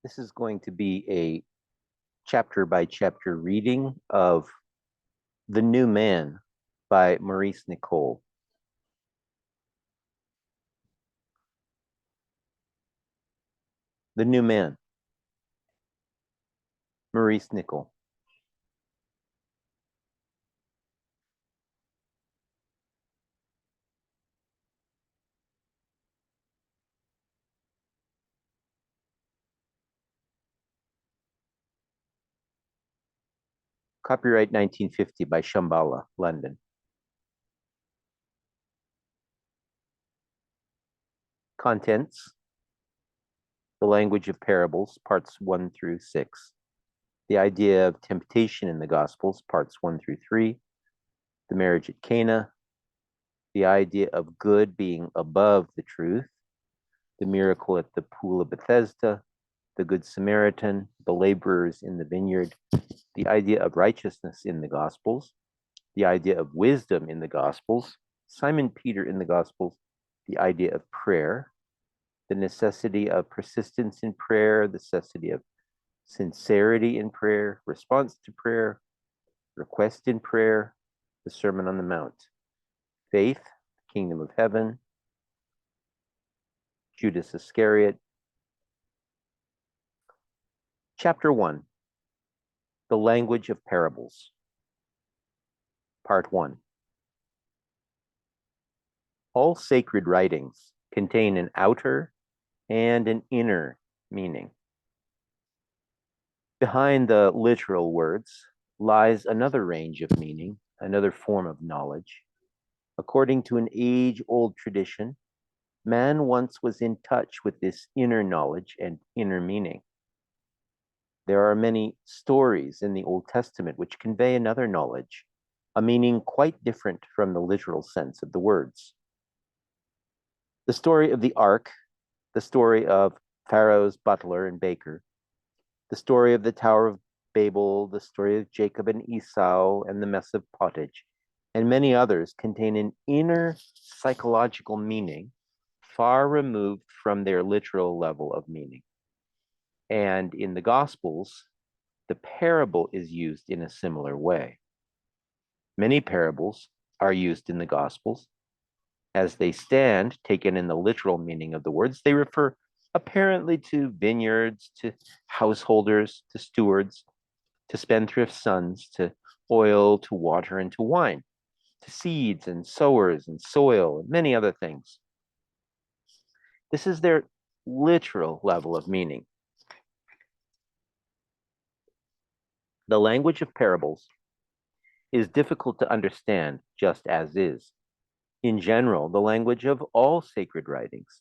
This is going to be a chapter by chapter reading of The New Man by Maurice Nicoll. The New Man, Maurice Nicoll. Copyright 1950 by Shambhala, London. Contents: The Language of Parables, parts 1 through 6. The Idea of Temptation in the Gospels, parts 1 through 3. The Marriage at Cana. The Idea of Good being above the Truth. The Miracle at the Pool of Bethesda. The Good Samaritan. The Laborers in the Vineyard. The Idea of Righteousness in the Gospels. The Idea of Wisdom in the Gospels. Simon Peter in the Gospels. The Idea of Prayer. The necessity of persistence in prayer, the necessity of sincerity in prayer, response to prayer, request in prayer, the Sermon on the Mount, faith, kingdom of heaven, Judas Iscariot. Chapter 1, The Language of Parables. Part 1. All sacred writings contain an outer and an inner meaning. Behind the literal words lies another range of meaning, another form of knowledge. According to an age-old tradition, man once was in touch with this inner knowledge and inner meaning. There are many stories in the Old Testament which convey another knowledge, a meaning quite different from the literal sense of the words. The story of the Ark, the story of Pharaoh's butler and baker, the story of the Tower of Babel, the story of Jacob and Esau and the mess of pottage, and many others contain an inner psychological meaning far removed from their literal level of meaning. And in the Gospels, the parable is used in a similar way. Many parables are used in the Gospels. As they stand, taken in the literal meaning of the words, they refer apparently to vineyards, to householders, to stewards, to spendthrift sons, to oil, to water, and to wine, to seeds and sowers and soil, and many other things. This is their literal level of meaning. The language of parables is difficult to understand just as is. In general, the language of all sacred writings.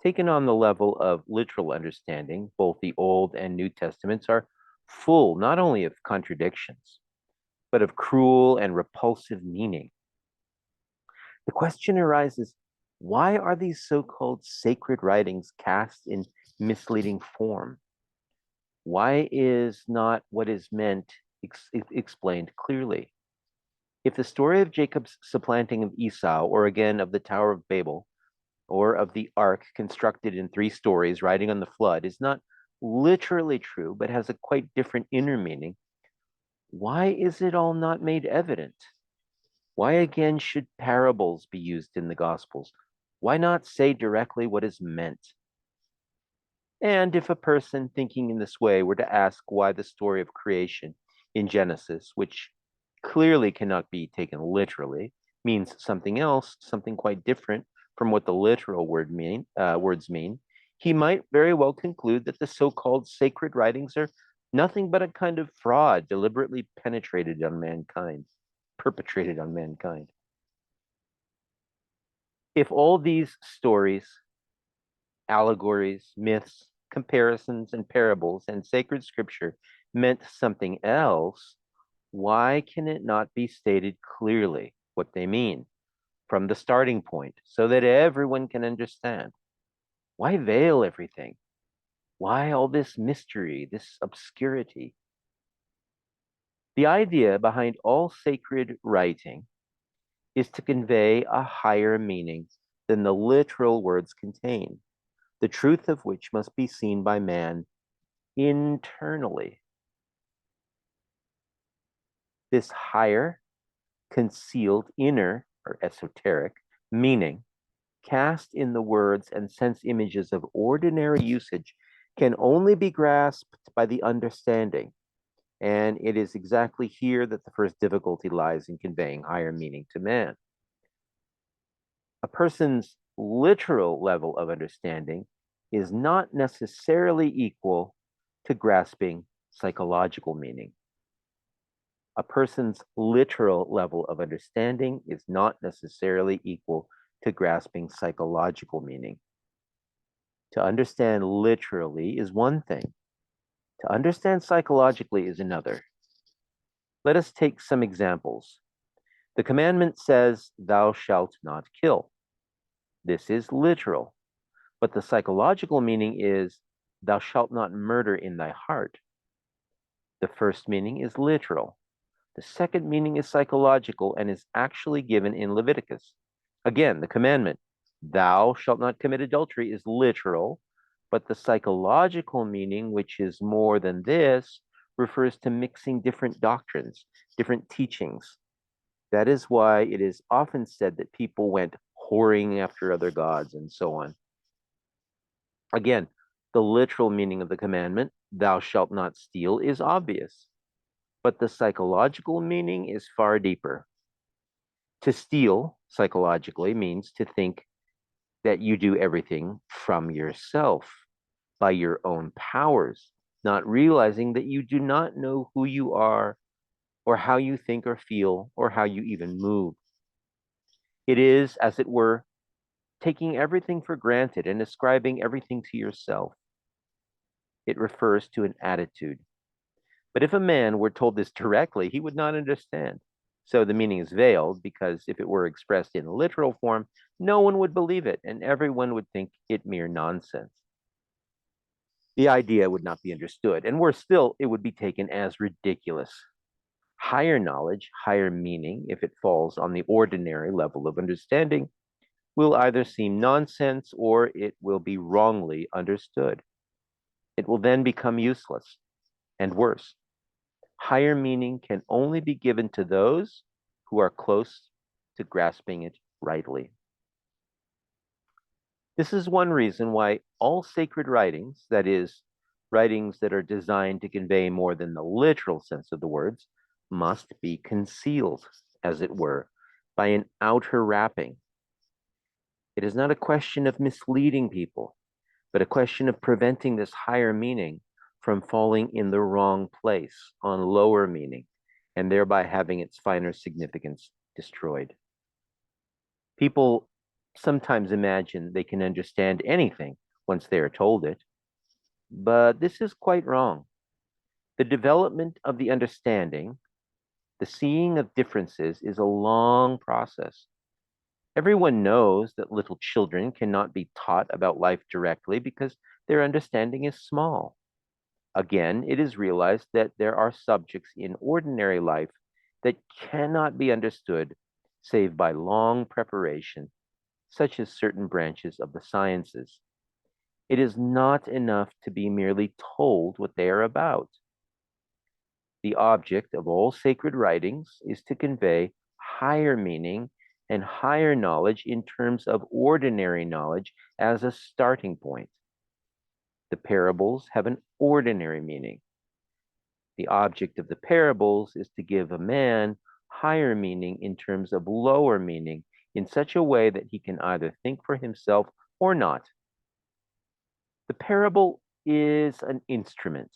Taken on the level of literal understanding, both the Old and New Testaments are full not only of contradictions, but of cruel and repulsive meaning. The question arises, why are these so-called sacred writings cast in misleading form? Why is not what is meant explained clearly? If the story of Jacob's supplanting of Esau, or again of the Tower of Babel, or of the ark constructed in 3 stories riding on the flood, is not literally true, but has a quite different inner meaning, why is it all not made evident? Why again should parables be used in the Gospels? Why not say directly what is meant? And if a person thinking in this way were to ask why the story of creation in Genesis, which clearly cannot be taken literally, means something else, something quite different from what the literal words mean, he might very well conclude that the so-called sacred writings are nothing but a kind of fraud deliberately perpetrated on mankind. If all these stories, allegories, myths, comparisons, and parables, and sacred scripture meant something else, why can it not be stated clearly what they mean from the starting point so that everyone can understand? Why veil everything? Why all this mystery, this obscurity? The idea behind all sacred writing is to convey a higher meaning than the literal words contain, the truth of which must be seen by man internally. This higher, concealed, inner, or esoteric meaning cast in the words and sense images of ordinary usage can only be grasped by the understanding. And it is exactly here that the first difficulty lies in conveying higher meaning to man. A person's literal level of understanding is not necessarily equal to grasping psychological meaning. A person's literal level of understanding is not necessarily equal to grasping psychological meaning. To understand literally is one thing. To understand psychologically is another. Let us take some examples. The commandment says, "Thou shalt not kill." This is literal, but the psychological meaning is, "Thou shalt not murder in thy heart." The first meaning is literal. The second meaning is psychological and is actually given in Leviticus. Again, the commandment, "Thou shalt not commit adultery," is literal, but the psychological meaning, which is more than this, refers to mixing different doctrines, different teachings. That is why it is often said that people went whoring after other gods and so on. Again, the literal meaning of the commandment, "Thou shalt not steal," is obvious, but the psychological meaning is far deeper. To steal, psychologically, means to think that you do everything from yourself, by your own powers, not realizing that you do not know who you are, or how you think or feel, or how you even move. It is, as it were, taking everything for granted and ascribing everything to yourself. It refers to an attitude. But if a man were told this directly, he would not understand. So the meaning is veiled because if it were expressed in literal form, no one would believe it and everyone would think it mere nonsense. The idea would not be understood, and worse still, it would be taken as ridiculous. Higher knowledge, higher meaning, if it falls on the ordinary level of understanding, will either seem nonsense or it will be wrongly understood. It will then become useless, and worse. Higher meaning can only be given to those who are close to grasping it rightly. This is one reason why all sacred writings, that is, writings that are designed to convey more than the literal sense of the words, must be concealed, as it were, by an outer wrapping. It is not a question of misleading people, but a question of preventing this higher meaning from falling in the wrong place on lower meaning, and thereby having its finer significance destroyed. People sometimes imagine they can understand anything once they are told it, but this is quite wrong. The development of the understanding, the seeing of differences, is a long process. Everyone knows that little children cannot be taught about life directly because their understanding is small. Again, it is realized that there are subjects in ordinary life that cannot be understood save by long preparation, such as certain branches of the sciences. It is not enough to be merely told what they are about. The object of all sacred writings is to convey higher meaning and higher knowledge in terms of ordinary knowledge as a starting point. The parables have an ordinary meaning. The object of the parables is to give a man higher meaning in terms of lower meaning in such a way that he can either think for himself or not. The parable is an instrument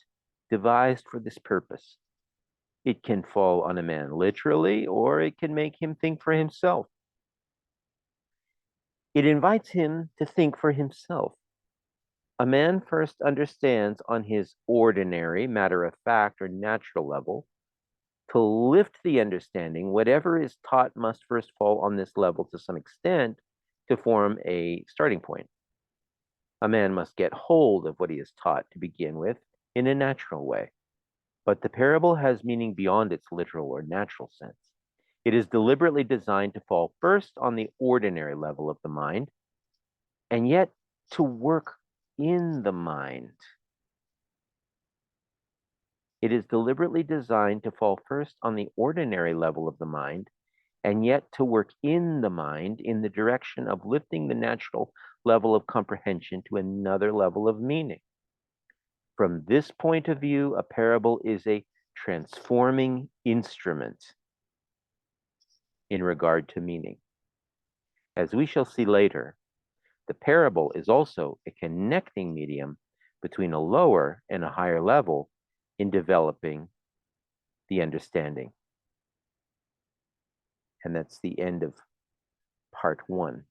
devised for this purpose. It can fall on a man literally, or it can make him think for himself. It invites him to think for himself. A man first understands on his ordinary, matter of fact, or natural level. To lift the understanding, whatever is taught must first fall on this level to some extent to form a starting point. A man must get hold of what he is taught to begin with in a natural way. But the parable has meaning beyond its literal or natural sense. It is deliberately designed to fall first on the ordinary level of the mind and yet to work in the mind. It is deliberately designed to fall first on the ordinary level of the mind, and yet to work in the mind in the direction of lifting the natural level of comprehension to another level of meaning. From this point of view, a parable is a transforming instrument in regard to meaning. As we shall see later, the parable is also a connecting medium between a lower and a higher level in developing the understanding. And that's the end of part 1.